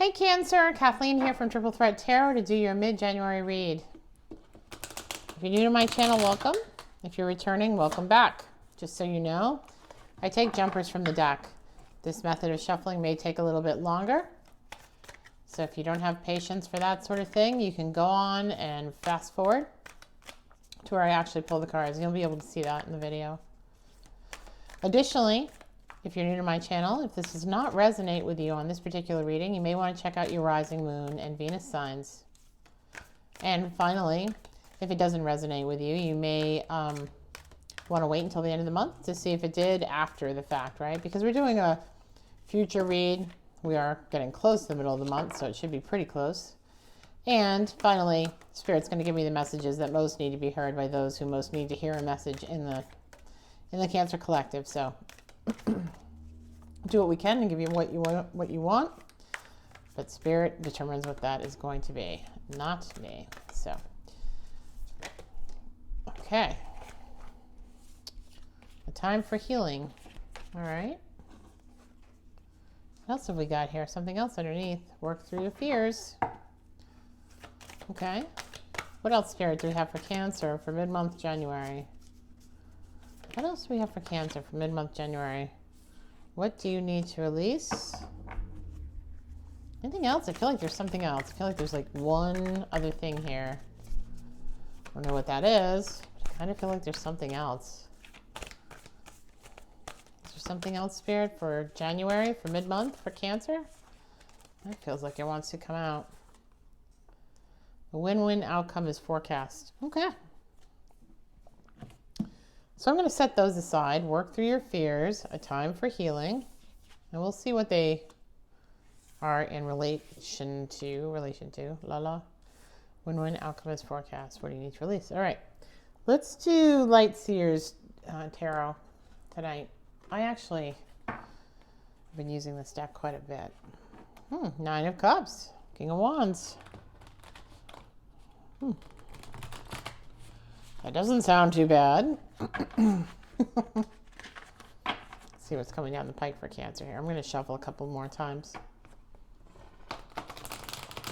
Hey Cancer, Kathleen here from Triple Threat Tarot to do your mid-January read. If you're new to my channel, welcome. If you're returning, welcome back. Just so you know, I take jumpers from the deck. This method of shuffling may take a little bit longer. So if you don't have patience for that sort of thing, you can go on and fast forward to where I actually pull the cards. You'll be able to see that in the video. Additionally, if you're new to my channel, if this does not resonate with you on this particular reading, you may want to check out your rising moon and Venus signs. And finally, if it doesn't resonate with you, you may want to wait until the end of the month to see if it did after the fact, right? Because we're doing a future read. We are getting close to the middle of the month, so it should be pretty close. And finally, Spirit's going to give me the messages that most need to be heard by those who most need to hear a message in the Cancer Collective. So do what we can and give you what you want, but Spirit determines what that is going to be, not me. So okay, a time for healing. All right, what else have we got here? Something else underneath. Work through your fears. Okay, what else, Spirit, do we have for Cancer for mid-month January? What else do we have for Cancer for mid-month January? What do you need to release? Anything else? I feel like there's something else. I feel like there's like one other thing here. I don't know what that is, but I kind of feel like there's something else. Is there something else, Spirit, for January, for mid-month, for Cancer? That feels like it wants to come out. A win-win outcome is forecast. Okay. So I'm going to set those aside, work through your fears, a time for healing, and we'll see what they are in relation to, win-win outcome is forecast. What do you need to release? All right, let's do Light Seers Tarot tonight. I actually have been using this deck quite a bit. Nine of Cups, King of Wands. That doesn't sound too bad. Let's see what's coming down the pike for Cancer here. I'm going to shuffle a couple more times.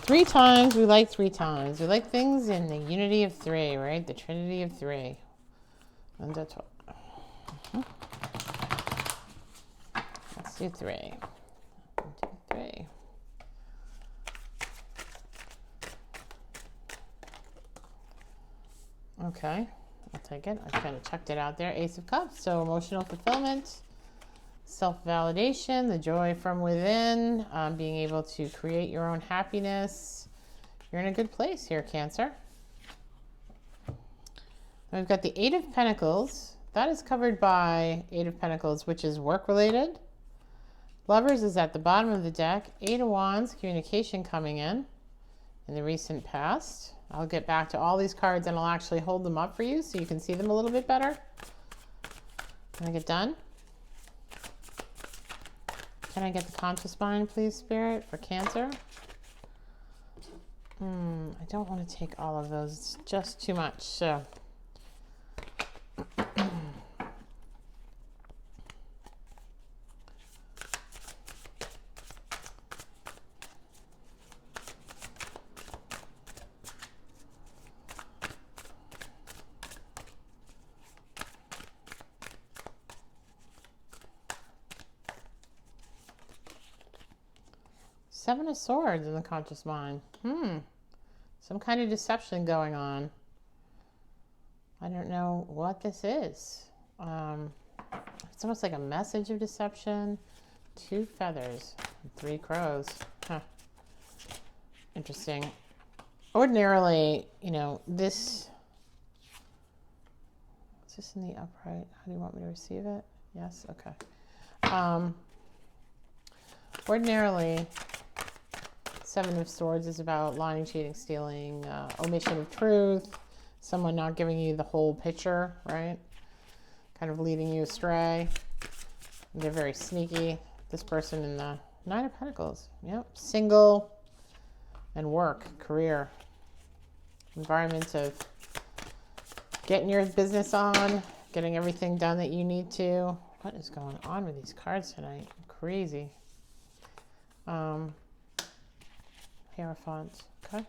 3 times. We like 3 times. We like things in the unity of 3, right? The trinity of 3. And that's what. Let's do 3. 1, 2, 3. Okay, I'll take it. I kind of chucked it out there. Ace of Cups. So emotional fulfillment, self-validation, the joy from within, being able to create your own happiness. You're in a good place here, Cancer. We've got the 8 of Pentacles. That is covered by 8 of Pentacles, which is work-related. Lovers is at the bottom of the deck. 8 of Wands, communication coming in the recent past. I'll get back to all these cards and I'll actually hold them up for you so you can see them a little bit better. Can I get done? Can I get the conscious mind, please, Spirit, for Cancer? I don't want to take all of those. It's just too much. So Seven of Swords in the conscious mind. Some kind of deception going on. I don't know what this is. It's almost like a message of deception. 2 feathers, 3 crows. Interesting. Ordinarily, you know, this... Is this in the upright? How do you want me to receive it? Yes? Okay. Ordinarily... 7 of Swords is about lying, cheating, stealing, omission of truth, someone not giving you the whole picture, right? Kind of leading you astray. They're very sneaky. This person in the 9 of Pentacles. Yep. Single and work, career. Environment of getting your business on, getting everything done that you need to. What is going on with these cards tonight? Crazy. Hierophant. Okay.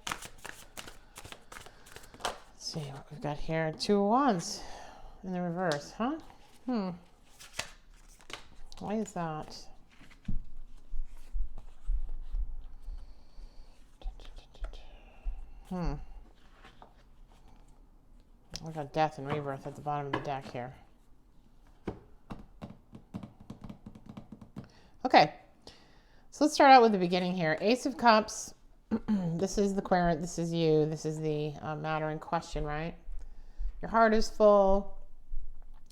Let's see what we've got here. 2 of Wands in the reverse, huh? Why is that? I've got Death and Rebirth at the bottom of the deck here. Okay, so let's start out with the beginning here. Ace of Cups. This is the querent. This is you. This is the matter in question, right? Your heart is full.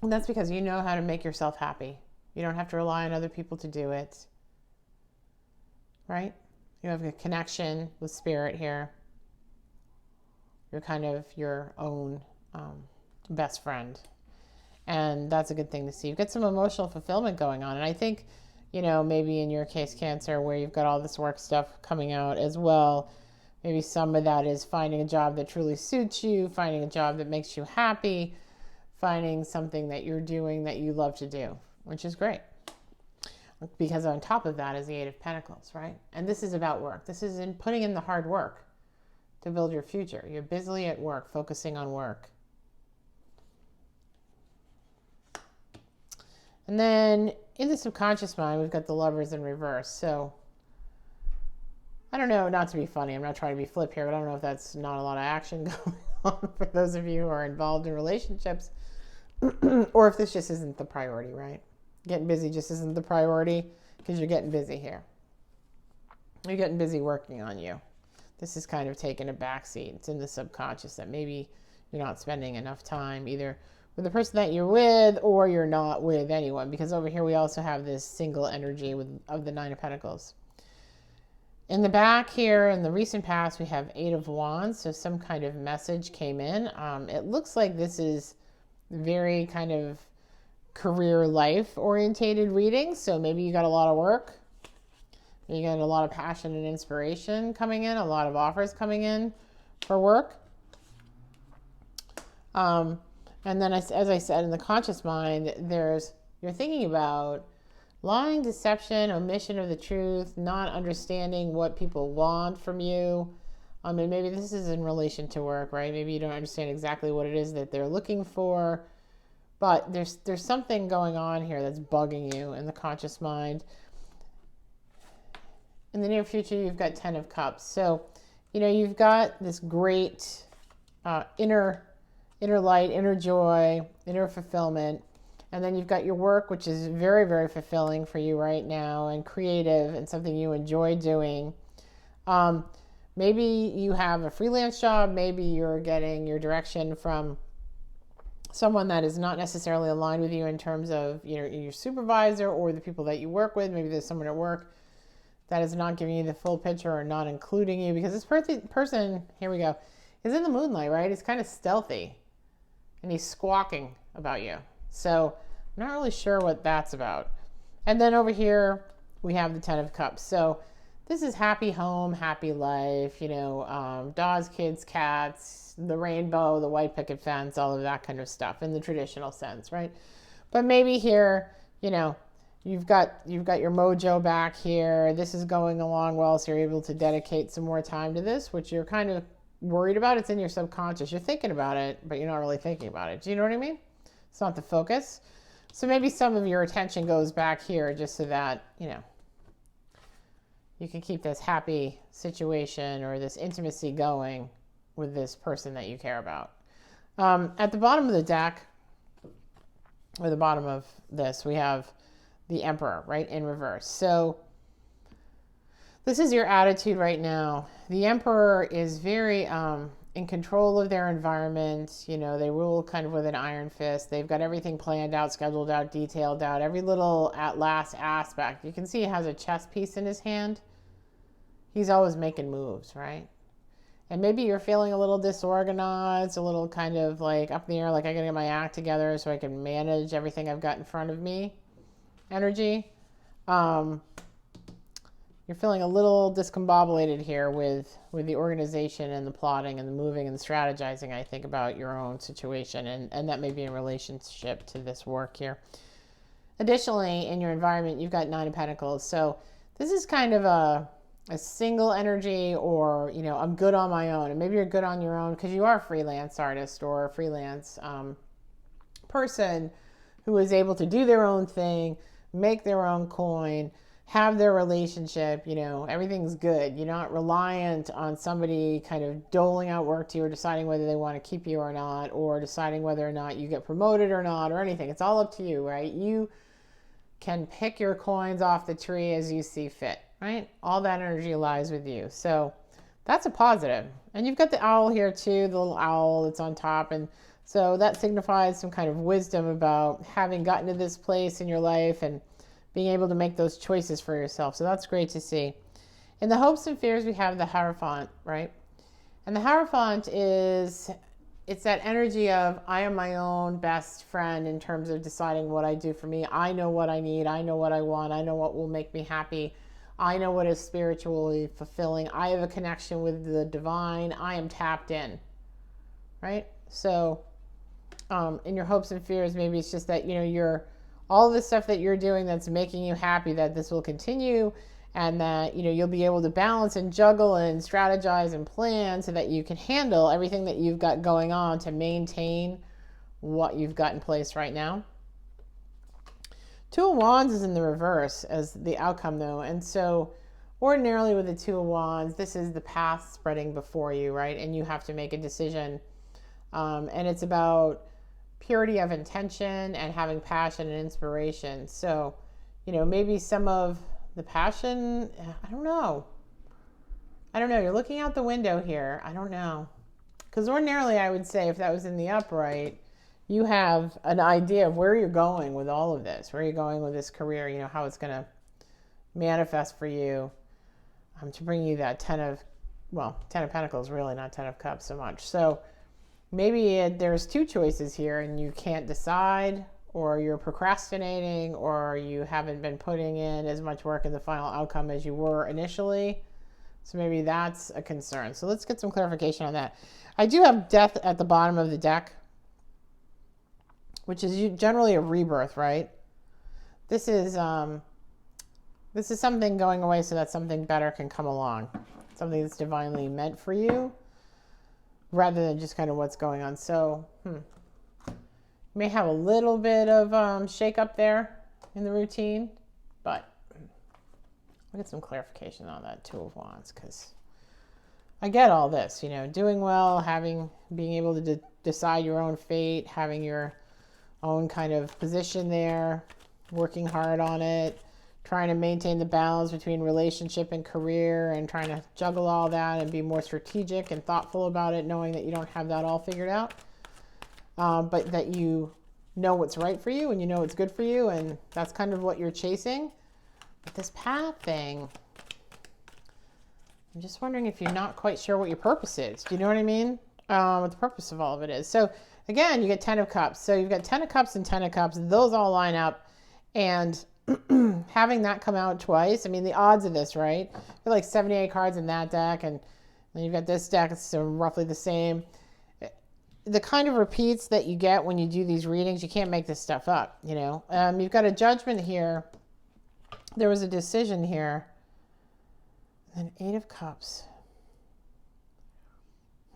And that's because you know how to make yourself happy. You don't have to rely on other people to do it, right? You have a connection with spirit here. You're kind of your own best friend. And that's a good thing to see. You've got some emotional fulfillment going on. And I think, you know, maybe in your case, Cancer, where you've got all this work stuff coming out as well, maybe some of that is finding a job that truly suits you, finding a job that makes you happy, finding something that you're doing that you love to do, which is great. Because on top of that is the Eight of Pentacles, right? And this is about work. This is in putting in the hard work to build your future. You're busily at work, focusing on work. And then in the subconscious mind, we've got the Lovers in reverse. So I don't know, not to be funny, I'm not trying to be flip here, but I don't know if that's not a lot of action going on for those of you who are involved in relationships, or if this just isn't the priority, right? Getting busy just isn't the priority because you're getting busy here. You're getting busy working on you. This is kind of taking a backseat. It's in the subconscious that maybe you're not spending enough time either with the person that you're with or you're not with anyone, because over here we also have this single energy of the Nine of Pentacles. In the back here, in the recent past, we have Eight of Wands, so some kind of message came in. It looks like this is very kind of career life orientated reading, so maybe you got a lot of work. You got a lot of passion and inspiration coming in, a lot of offers coming in for work. And then as I said, in the conscious mind, you're thinking about lying, deception, omission of the truth, not understanding what people want from you. And maybe this is in relation to work, right? Maybe you don't understand exactly what it is that they're looking for, but there's something going on here that's bugging you in the conscious mind. In the near future, you've got 10 of Cups. So, you know, you've got this great inner light, inner joy, inner fulfillment. And then you've got your work, which is very, very fulfilling for you right now and creative and something you enjoy doing. Maybe you have a freelance job. Maybe you're getting your direction from someone that is not necessarily aligned with you in terms of, you know, your supervisor or the people that you work with. Maybe there's someone at work that is not giving you the full picture or not including you, because this person, here we go, is in the moonlight, right? He's kind of stealthy and he's squawking about you. So I'm not really sure what that's about. And then over here, we have the 10 of Cups. So this is happy home, happy life, you know, dogs, kids, cats, the rainbow, the white picket fence, all of that kind of stuff in the traditional sense, right? But maybe here, you know, you've got your mojo back here. This is going along well, so you're able to dedicate some more time to this, which you're kind of worried about. It's in your subconscious. You're thinking about it, but you're not really thinking about it. Do you know what I mean? It's not the focus. So maybe some of your attention goes back here just so that, you know, you can keep this happy situation or this intimacy going with this person that you care about. At the bottom of the deck, or the bottom of this, we have the Emperor, right, in reverse. So this is your attitude right now. The Emperor is very in control of their environment. You know, they rule kind of with an iron fist. They've got everything planned out, scheduled out, detailed out, every little at last aspect. You can see he has a chess piece in his hand. He's always making moves, right? And maybe you're feeling a little disorganized, a little kind of like up in the air, like I gotta get my act together so I can manage everything I've got in front of me. Energy. You're feeling a little discombobulated here with the organization and the plotting and the moving and the strategizing, I think, about your own situation. And that may be in relationship to this work here. Additionally, in your environment, you've got 9 of Pentacles. So this is kind of a single energy, or, you know, I'm good on my own. And maybe you're good on your own because you are a freelance artist or a freelance person who is able to do their own thing, make their own coin, have their relationship, you know, everything's good. You're not reliant on somebody kind of doling out work to you or deciding whether they want to keep you or not, or deciding whether or not you get promoted or not, or anything. It's all up to you, right? You can pick your coins off the tree as you see fit, right? All that energy lies with you. So that's a positive. And you've got the owl here too, the little owl that's on top. And so that signifies some kind of wisdom about having gotten to this place in your life and being able to make those choices for yourself. So that's great to see. In the hopes and fears, we have the Hierophant, right? And the Hierophant it's that energy of, I am my own best friend in terms of deciding what I do for me. I know what I need. I know what I want. I know what will make me happy. I know what is spiritually fulfilling. I have a connection with the divine. I am tapped in, right? So in your hopes and fears, maybe it's just that, you know, all the stuff that you're doing that's making you happy, that this will continue, and that, you know, you'll be able to balance and juggle and strategize and plan so that you can handle everything that you've got going on to maintain what you've got in place right now. Two of Wands is in the reverse as the outcome, though. And so ordinarily with the Two of Wands, this is the path spreading before you, right? And you have to make a decision. And it's about purity of intention and having passion and inspiration. So, you know, maybe some of the passion, I don't know. You're looking out the window here. I don't know. Because ordinarily I would say if that was in the upright, you have an idea of where you're going with all of this, where you're going with this career, you know, how it's going to manifest for you to bring you that Ten of Pentacles, really, not Ten of Cups so much. So maybe there's two choices here and you can't decide, or you're procrastinating, or you haven't been putting in as much work in the final outcome as you were initially. So maybe that's a concern. So let's get some clarification on that. I do have Death at the bottom of the deck, which is generally a rebirth, right? This is something going away so that something better can come along. Something that's divinely meant for you, rather than just kind of what's going on. So, you may have a little bit of shake up there in the routine, but I'll get some clarification on that Two of Wands, because I get all this, you know, doing well, being able to decide your own fate, having your own kind of position there, working hard on it, trying to maintain the balance between relationship and career, and trying to juggle all that and be more strategic and thoughtful about it, knowing that you don't have that all figured out, but that you know what's right for you and you know what's good for you, and that's kind of what you're chasing. But this path thing, I'm just wondering if you're not quite sure what your purpose is. Do you know what I mean? What the purpose of all of it is. So again, you get Ten of Cups. So you've got Ten of Cups and Ten of Cups. Those all line up. And having that come out twice, I mean, the odds of this, right? There are like 78 cards in that deck, and then you've got this deck. It's roughly the same. The kind of repeats that you get when you do these readings, you can't make this stuff up, you know? You've got a Judgment here. There was a decision here. And Eight of Cups.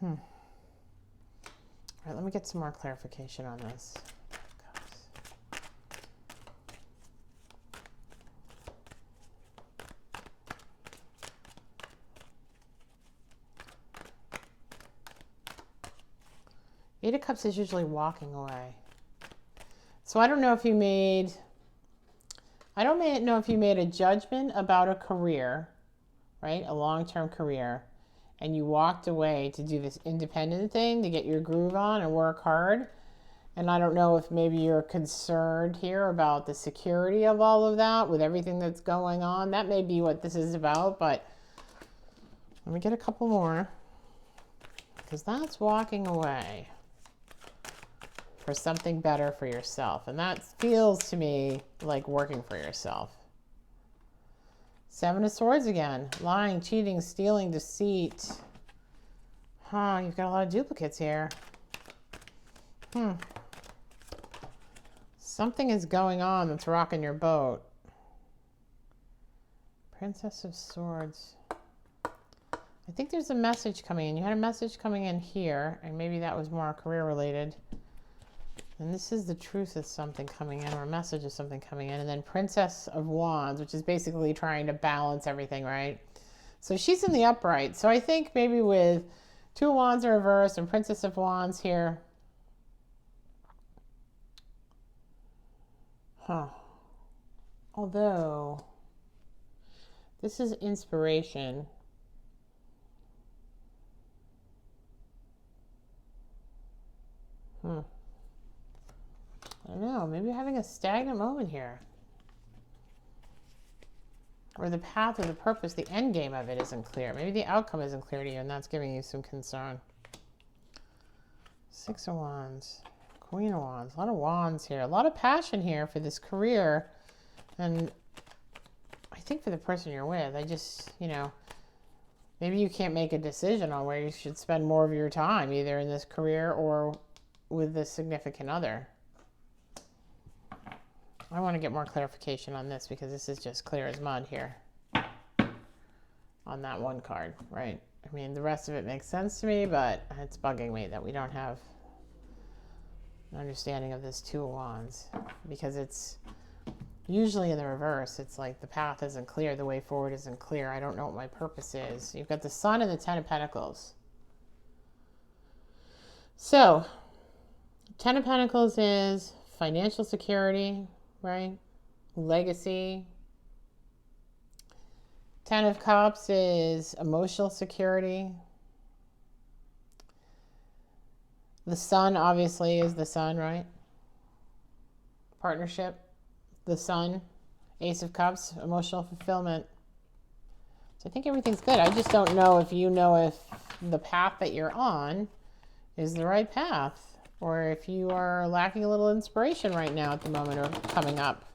All right, let me get some more clarification on this. Eight of Cups is usually walking away. So I don't know if you made a judgment about a career, right? A long-term career, and you walked away to do this independent thing to get your groove on and work hard. And I don't know if maybe you're concerned here about the security of all of that with everything that's going on. That may be what this is about, but let me get a couple more, because that's walking away for something better for yourself. And that feels to me like working for yourself. Seven of Swords again. Lying, cheating, stealing, deceit. You've got a lot of duplicates here. Something is going on that's rocking your boat. Princess of Swords. I think there's a message coming in. You had a message coming in here, and maybe that was more career related. And this is the truth of something coming in, or a message of something coming in. And then Princess of Wands, which is basically trying to balance everything, right? So she's in the upright. So I think maybe with Two of Wands in reverse and Princess of Wands here. Although, this is inspiration. I don't know, maybe you're having a stagnant moment here. Or the path or the purpose, the end game of it isn't clear. Maybe the outcome isn't clear to you, and that's giving you some concern. Six of Wands, Queen of Wands, a lot of wands here. A lot of passion here for this career. And I think for the person you're with, I just, you know, maybe you can't make a decision on where you should spend more of your time, either in this career or with this significant other. I want to get more clarification on this because this is just clear as mud here on that one card, right? I mean, the rest of it makes sense to me, but it's bugging me that we don't have an understanding of this Two of Wands, because it's usually in the reverse. It's like the path isn't clear, the way forward isn't clear. I don't know what my purpose is. You've got the Sun and the Ten of Pentacles. So, Ten of Pentacles is financial security, right? Legacy. Ten of Cups is emotional security. The Sun obviously is the Sun, right? Partnership. The Sun. Ace of Cups, emotional fulfillment. So I think everything's good. I just don't know if you know if the path that you're on is the right path, or if you are lacking a little inspiration right now at the moment or coming up.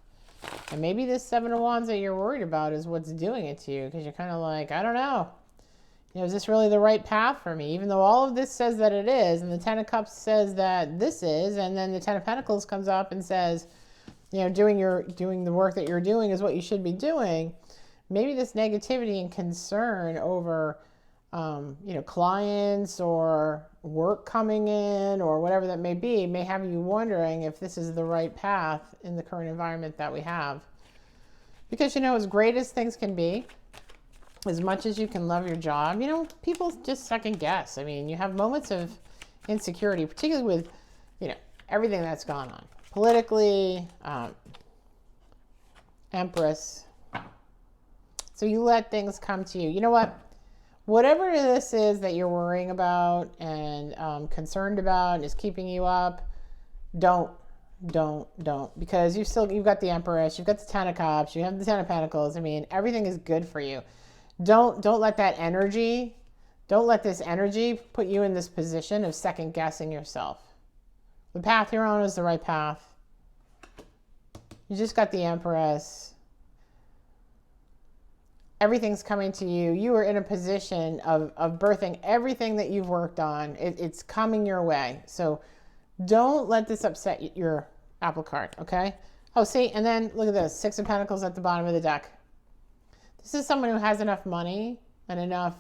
And maybe this Seven of Wands that you're worried about is what's doing it to you, because you're kind of like, I don't know. You know, is this really the right path for me? Even though all of this says that it is, and the Ten of Cups says that this is, and then the Ten of Pentacles comes up and says, you know, doing the work that you're doing is what you should be doing. Maybe this negativity and concern over you know, clients or work coming in or whatever that may be, may have you wondering if this is the right path in the current environment that we have. Because, you know, as great as things can be, as much as you can love your job, you know, people just second guess. I mean, you have moments of insecurity, particularly with, you know, everything that's gone on politically, Empress. So you let things come to you. You know what? Whatever this is that you're worrying about and concerned about and is keeping you up, don't. Because you've got the Empress, you've got the Ten of Cups, you have the Ten of Pentacles. I mean, everything is good for you. Don't let that energy, don't let this energy put you in this position of second guessing yourself. The path you're on is the right path. You just got the Empress. Everything's coming to you. You are in a position of birthing everything that you've worked on. It's coming your way. So don't let this upset your apple cart, okay? Oh, see, and then look at this. Six of Pentacles at the bottom of the deck. This is someone who has enough money and enough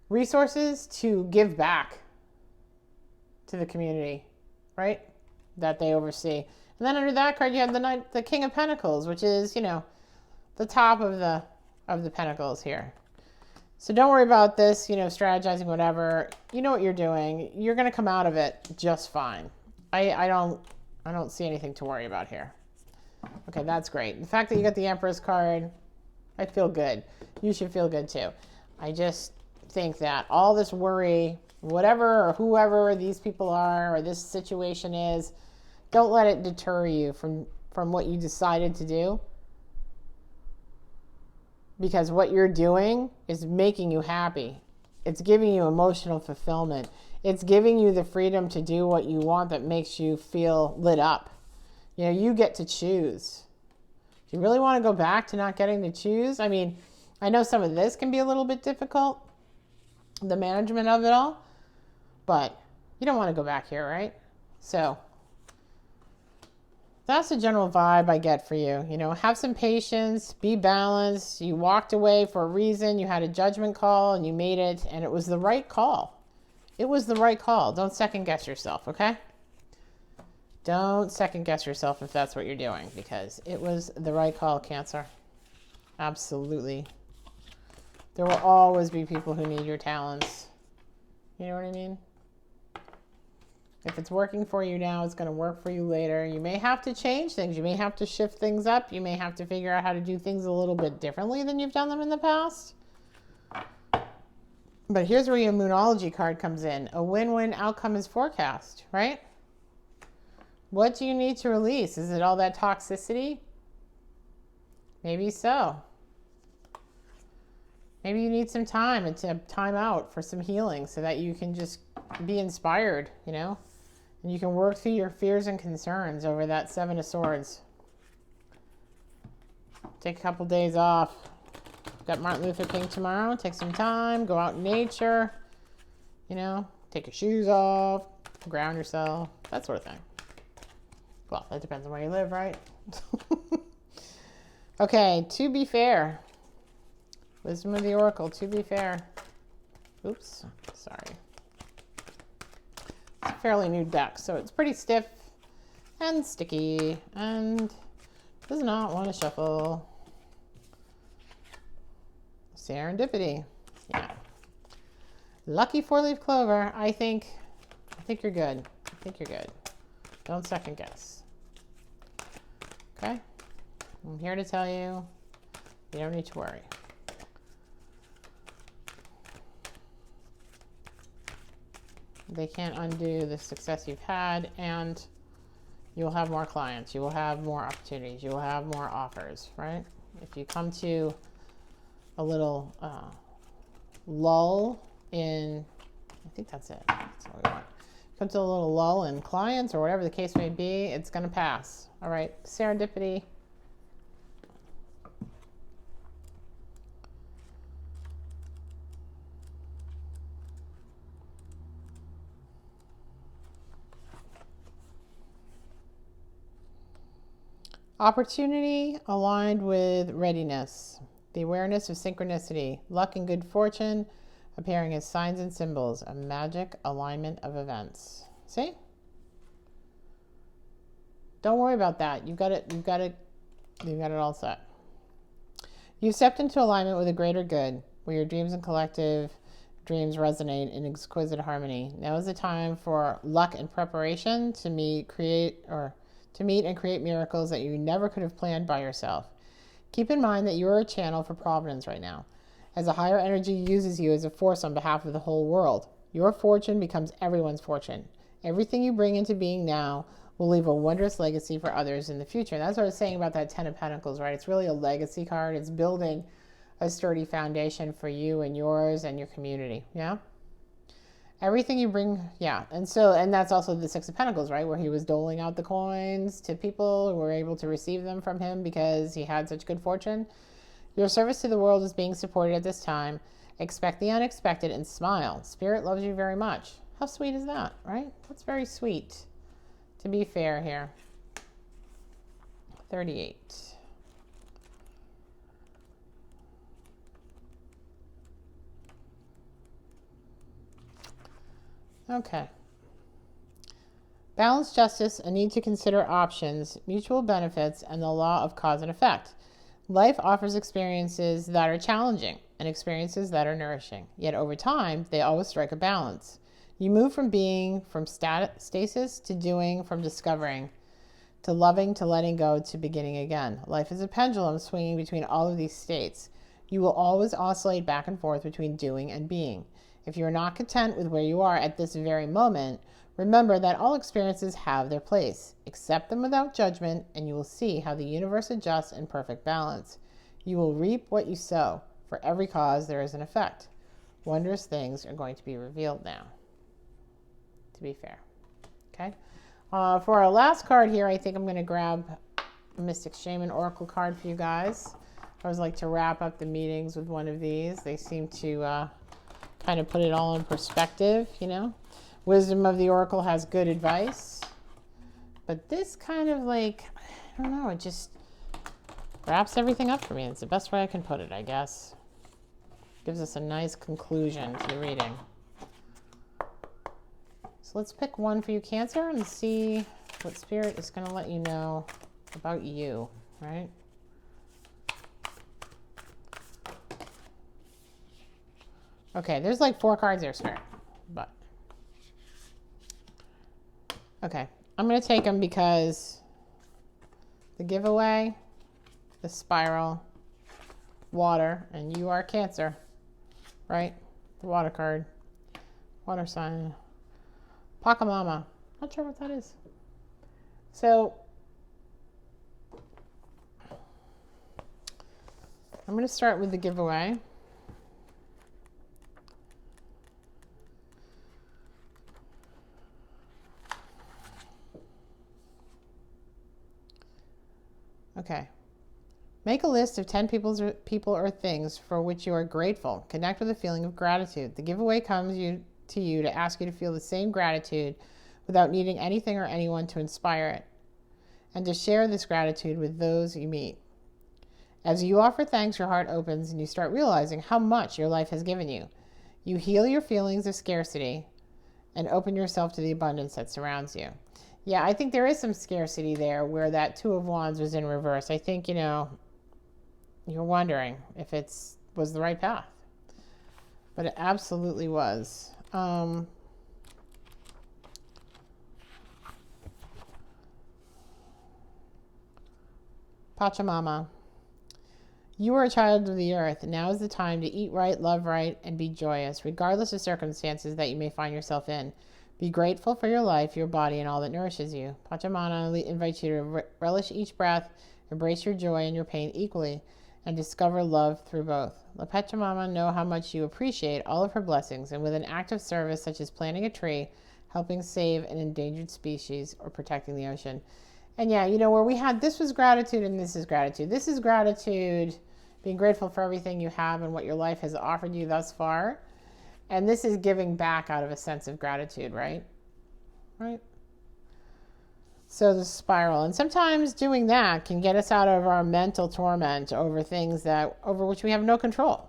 resources to give back to the community, right? That they oversee. And then under that card, you have the King of Pentacles, which is, you know, the top of the Pentacles here. So don't worry about this, you know, strategizing, whatever. You know what you're doing. You're going to come out of it just fine. I don't see anything to worry about here. Okay, that's great. The fact that you got the Empress card, I feel good. You should feel good too. I just think that all this worry, whatever or whoever these people are or this situation is, don't let it deter you from what you decided to do. Because what you're doing is making you happy. It's giving you emotional fulfillment. It's giving you the freedom to do what you want that makes you feel lit up. You know, you get to choose. Do you really want to go back to not getting to choose? I mean, I know some of this can be a little bit difficult, the management of it all, but you don't want to go back here, right? So That's the general vibe I get for you. You know, have some patience, be balanced. You walked away for a reason. You had a judgment call and you made it, and it was the right call. It was the right call. Don't second guess yourself, okay? Don't second guess yourself if that's what you're doing, because it was the right call, Cancer. Absolutely. There will always be people who need your talents. You know what I mean? If it's working for you now, it's going to work for you later. You may have to change things. You may have to shift things up. You may have to figure out how to do things a little bit differently than you've done them in the past. But here's where your Moonology card comes in. A win-win outcome is forecast, right? What do you need to release? Is it all that toxicity? Maybe so. Maybe you need some time and time out for some healing so that you can just be inspired, you know? And you can work through your fears and concerns over that Seven of Swords. Take a couple days off. Got Martin Luther King tomorrow. Take some time. Go out in nature. You know, take your shoes off. Ground yourself. That sort of thing. Well, that depends on where you live, right? Okay, to be fair. Wisdom of the Oracle, to be fair. Oops, sorry. It's a fairly new deck, so it's pretty stiff and sticky and does not want to shuffle. Serendipity. Yeah. Lucky four-leaf clover. I think you're good. I think you're good. Don't second guess. Okay? I'm here to tell you, you don't need to worry. They can't undo the success you've had, and you'll have more clients. You will have more opportunities. You will have more offers, right? If you come to a little lull in, I think that's it. That's what we want. Come to a little lull in clients or whatever the case may be, it's going to pass. All right, serendipity. Opportunity aligned with readiness. The awareness of synchronicity, luck and good fortune appearing as signs and symbols, a magic alignment of events. See? Don't worry about that. You've got it all set. You've stepped into alignment with a greater good, where your dreams and collective dreams resonate in exquisite harmony. Now is the time for luck and preparation to meet and create miracles that you never could have planned by yourself. Keep in mind that you are a channel for providence right now, as a higher energy uses you as a force on behalf of the whole world. Your fortune becomes everyone's fortune. Everything you bring into being now will leave a wondrous legacy for others in the future. And that's what I was saying about that Ten of Pentacles, right? It's really a legacy card. It's building a sturdy foundation for you and yours and your community, yeah? Everything you bring, yeah. And that's also the Six of Pentacles, right? Where he was doling out the coins to people who were able to receive them from him because he had such good fortune. Your service to the world is being supported at this time. Expect the unexpected and smile. Spirit loves you very much. How sweet is that, right? That's very sweet. To be fair here. 38. Okay. Balanced justice, a need to consider options, mutual benefits, and the law of cause and effect. Life offers experiences that are challenging and experiences that are nourishing. Yet over time, they always strike a balance. You move from being, from stasis to doing, from discovering, to loving, to letting go, to beginning again. Life is a pendulum swinging between all of these states. You will always oscillate back and forth between doing and being. If you are not content with where you are at this very moment, remember that all experiences have their place. Accept them without judgment, and you will see how the universe adjusts in perfect balance. You will reap what you sow. For every cause, there is an effect. Wondrous things are going to be revealed now. To be fair. Okay? For our last card here, I think I'm going to grab a Mystic Shaman Oracle card for you guys. I always like to wrap up the meetings with one of these. They seem to kind of put it all in perspective, you know. Wisdom of the Oracle has good advice. But this kind of like, I don't know, it just wraps everything up for me. It's the best way I can put it, I guess. Gives us a nice conclusion to the reading. So let's pick one for you, Cancer, and see what Spirit is going to let you know about you, right? Okay, there's like 4 cards there, Spirit, but okay, I'm going to take them because the giveaway, the spiral, water, and you are Cancer, right? The water card, water sign, Pachamama. Not sure what that is. So I'm going to start with the giveaway. Okay. Make a list of 10 people or things for which you are grateful. Connect with a feeling of gratitude. The giveaway comes to you to ask you to feel the same gratitude without needing anything or anyone to inspire it, and to share this gratitude with those you meet. As you offer thanks, your heart opens and you start realizing how much your life has given you. You heal your feelings of scarcity and open yourself to the abundance that surrounds you. Yeah, I think there is some scarcity there where that 2 of Wands was in reverse. I think, you're wondering if was the right path. But it absolutely was. Pachamama. You are a child of the earth. Now is the time to eat right, love right, and be joyous, regardless of circumstances that you may find yourself in. Be grateful for your life, your body, and all that nourishes you. Pachamama invites you to relish each breath, embrace your joy and your pain equally, and discover love through both. Let Pachamama know how much you appreciate all of her blessings, and with an act of service such as planting a tree, helping save an endangered species, or protecting the ocean. And yeah, where we had, this was gratitude and this is gratitude. This is gratitude, being grateful for everything you have and what your life has offered you thus far. And this is giving back out of a sense of gratitude, right? Right? So the spiral. And sometimes doing that can get us out of our mental torment over things over which we have no control.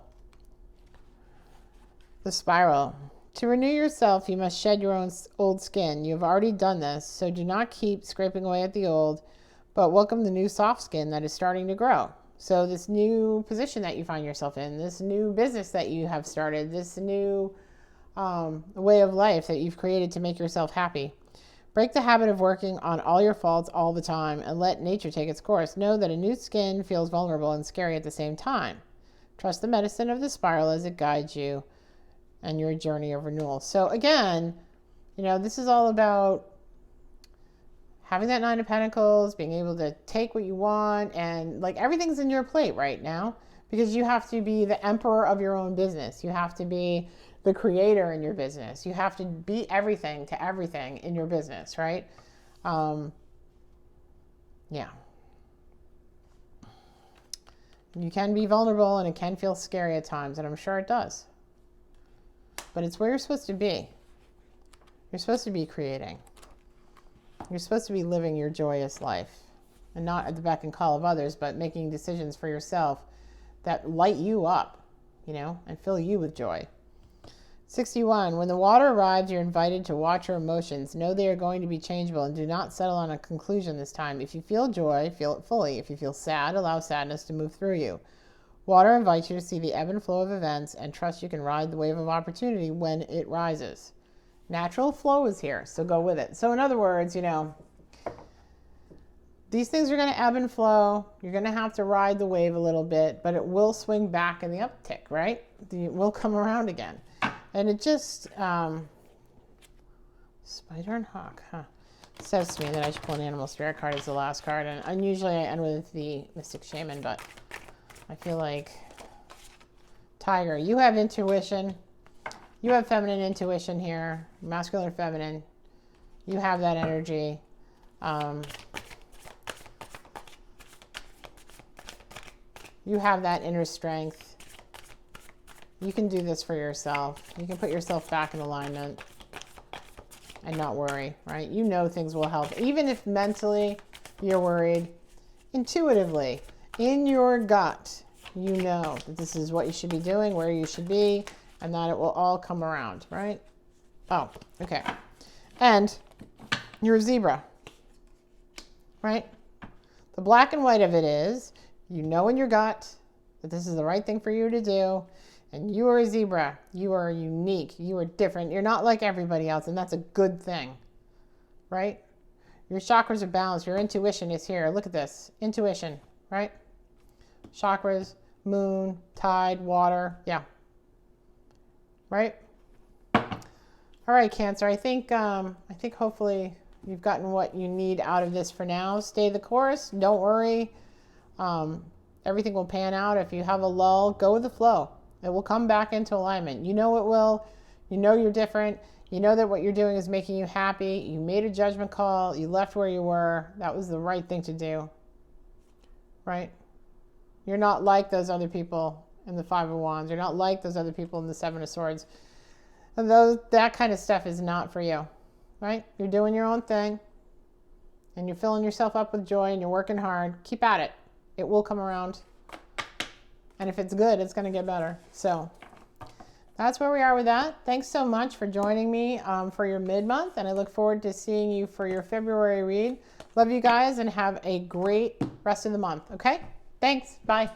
The spiral. To renew yourself, you must shed your own old skin. You have already done this, so do not keep scraping away at the old, but welcome the new soft skin that is starting to grow. So this new position that you find yourself in, this new business that you have started, this new way of life that you've created to make yourself happy. Break the habit of working on all your faults all the time and let nature take its course. Know that a new skin feels vulnerable and scary at the same time. Trust the medicine of the spiral as it guides you and your journey of renewal. So again, this is all about having that 9 of Pentacles, being able to take what you want, and like everything's in your plate right now because you have to be the emperor of your own business. You have to be the creator in your business. You have to be everything to everything in your business, right? Yeah. You can be vulnerable and it can feel scary at times, and I'm sure it does. But it's where you're supposed to be. You're supposed to be creating. You're supposed to be living your joyous life and not at the beck and call of others, but making decisions for yourself that light you up, and fill you with joy. 61. When the water arrives, you're invited to watch your emotions. Know they are going to be changeable and do not settle on a conclusion this time. If you feel joy, feel it fully. If you feel sad, allow sadness to move through you. Water invites you to see the ebb and flow of events and trust you can ride the wave of opportunity when it rises. Natural flow is here, so go with it. So in other words, these things are going to ebb and flow. You're going to have to ride the wave a little bit, but it will swing back in the uptick, right? It will come around again. And it just, Spider and Hawk, It says to me that I should pull an Animal Spirit card as the last card. And unusually I end with the Mystic Shaman, but I feel like Tiger, you have intuition. You have feminine intuition here, masculine or feminine. You have that energy. You have that inner strength. You can do this for yourself. You can put yourself back in alignment. and not worry, right? You know things will help. Even if mentally you're worried, intuitively, in your gut, you know that this is what you should be doing, where you should be, and that it will all come around, right? Oh, okay. And you're a zebra, right? The black and white of it is, you know in your gut that this is the right thing for you to do, and you are a zebra. You are unique. You are different. You're not like everybody else, and that's a good thing, right? Your chakras are balanced. Your intuition is here. Look at this. Intuition, right? Chakras, moon, tide, water. Yeah. Right? All right, Cancer. I think hopefully you've gotten what you need out of this for now. Stay the course. Don't worry. Everything will pan out. If you have a lull, go with the flow. It will come back into alignment. You know it will. You know you're different. You know that what you're doing is making you happy. You made a judgment call. You left where you were. That was the right thing to do. Right? You're not like those other people in the Five of Wands. You're not like those other people in the Seven of Swords. And that kind of stuff is not for you. Right? You're doing your own thing. And you're filling yourself up with joy and you're working hard. Keep at it. It will come around. And if it's good, it's going to get better. So that's where we are with that. Thanks so much for joining me for your mid-month. And I look forward to seeing you for your February read. Love you guys and have a great rest of the month. Okay? Thanks. Bye.